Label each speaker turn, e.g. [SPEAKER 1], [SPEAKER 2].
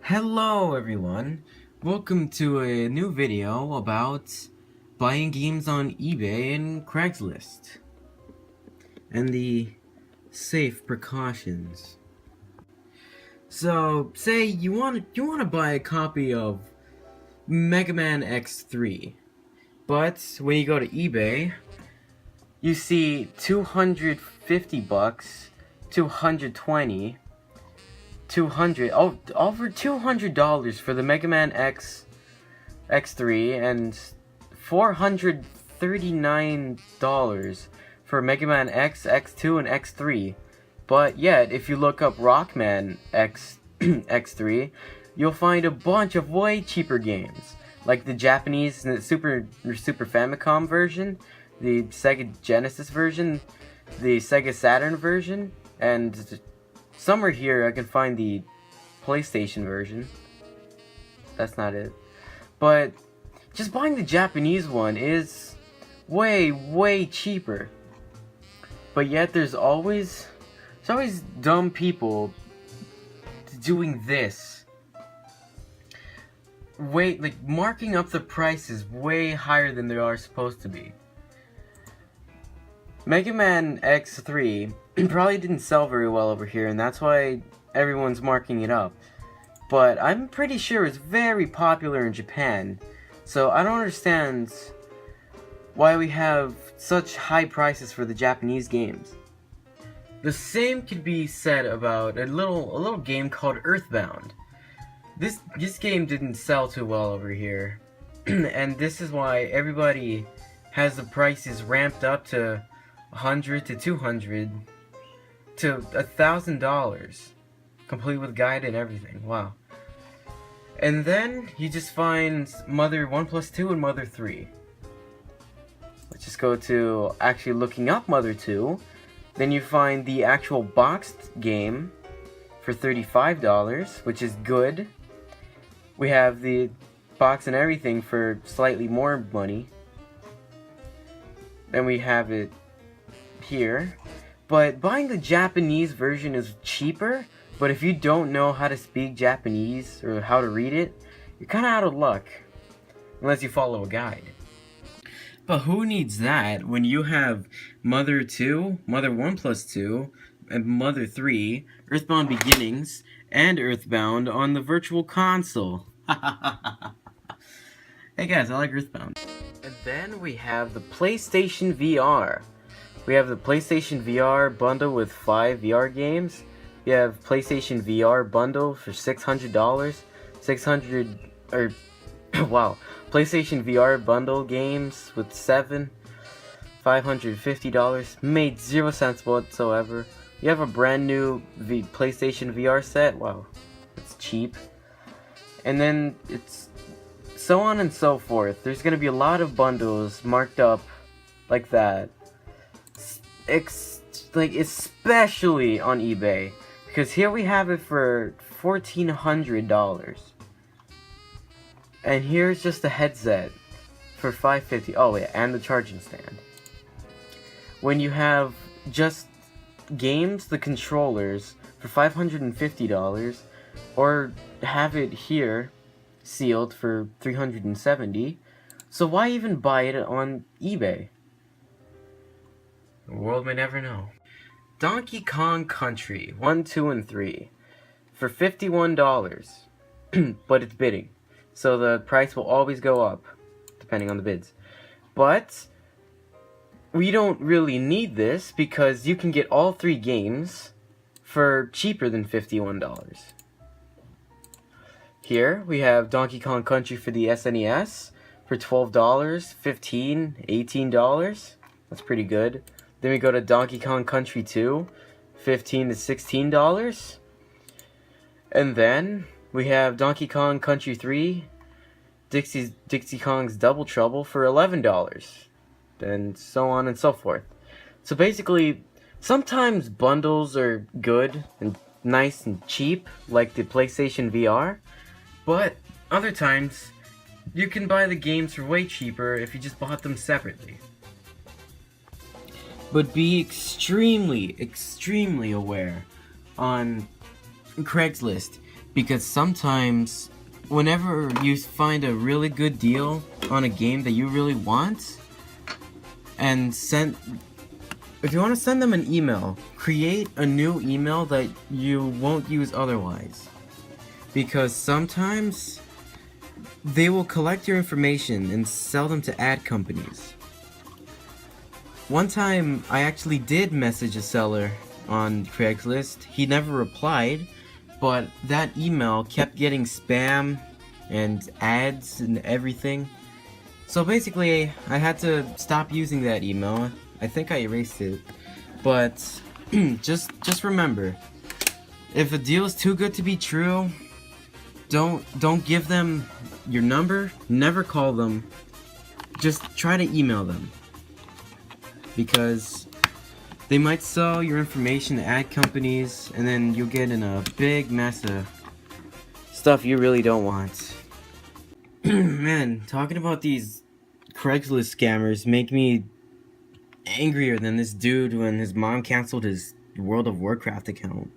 [SPEAKER 1] Hello everyone, welcome to a new video about buying games on eBay and Craigslist and the safe precautions. So say you want to buy a copy of Mega Man X3, but when you go to eBay you see $250, 220, 200, over $200 for the Mega Man X3 and $439 for Mega Man X, X2, and X3. But yet, if you look up Rockman X3, you'll find a bunch of way cheaper games, like the Japanese Super Famicom version, the Sega Genesis version, the Sega Saturn version, and somewhere here I can find the PlayStation version. That's not it. But just buying the Japanese one is way cheaper. But yet there's always dumb people doing this. Like marking up the prices way higher than they are supposed to be. Mega Man X3 probably didn't sell very well over here, and that's why everyone's marking it up. But I'm pretty sure it's very popular in Japan, so I don't understand why we have such high prices for the Japanese games. The same could be said about a little game called Earthbound. This game didn't sell too well over here, and this is why everybody has the prices ramped up to $100 to $200 to $1,000, complete with guide and everything. Wow. And then you just find Mother 1+2 and Mother 3. Let's just go to actually looking up Mother 2. Then you find the actual boxed game for $35, which is good. We have the box and everything for slightly more money. Then we have it here. But buying the Japanese version is cheaper, but if you don't know how to speak Japanese or how to read it, you're kind of out of luck, unless you follow a guide. But who needs that when you have Mother 2, Mother 1+2, and Mother 3, Earthbound Beginnings, and Earthbound on the Virtual Console? Hey guys, I like Earthbound. And then we have the PlayStation VR. We have the PlayStation VR bundle with 5 VR games. We have PlayStation VR bundle for $600. Wow. PlayStation VR bundle games with 7, $550. Made 0 sense whatsoever. You have a brand new PlayStation VR set. Wow, it's cheap. And then it's so on and so forth. There's gonna be a lot of bundles marked up like that. Especially on eBay, because here we have it for $1,400, and here's just a headset for $550. Oh yeah, and the charging stand. When you have just games, the controllers for $550, or have it here sealed for $370. So why even buy it on eBay? The world may never know. Donkey Kong Country 1, 2, and 3 for $51, but it's bidding, so the price will always go up depending on the bids. But we don't really need this because you can get all 3 games for cheaper than $51. Here we have Donkey Kong Country for the SNES for $12, $15, $18. That's pretty good. Then we go to Donkey Kong Country 2, $15 to $16. And then we have Donkey Kong Country 3, Dixie Kong's Double Trouble for $11. And so on and so forth. So basically, sometimes bundles are good and nice and cheap, like the PlayStation VR. But other times, you can buy the games for way cheaper if you just bought them separately. But be extremely aware on Craigslist, because sometimes whenever you find a really good deal on a game that you really want, and if you want to send them an email, create a new email that you won't use otherwise. Because sometimes they will collect your information and sell them to ad companies. One time I actually did message a seller on Craigslist. He never replied, but that email kept getting spam and ads and everything. So basically, I had to stop using that email. I think I erased it. But just remember, if a deal is too good to be true, don't give them your number, never call them. Just try to email them. Because they might sell your information to ad companies, and then you'll get in a big mess of stuff you really don't want. Man, talking about these Craigslist scammers make me angrier than this dude when his mom canceled his World of Warcraft account.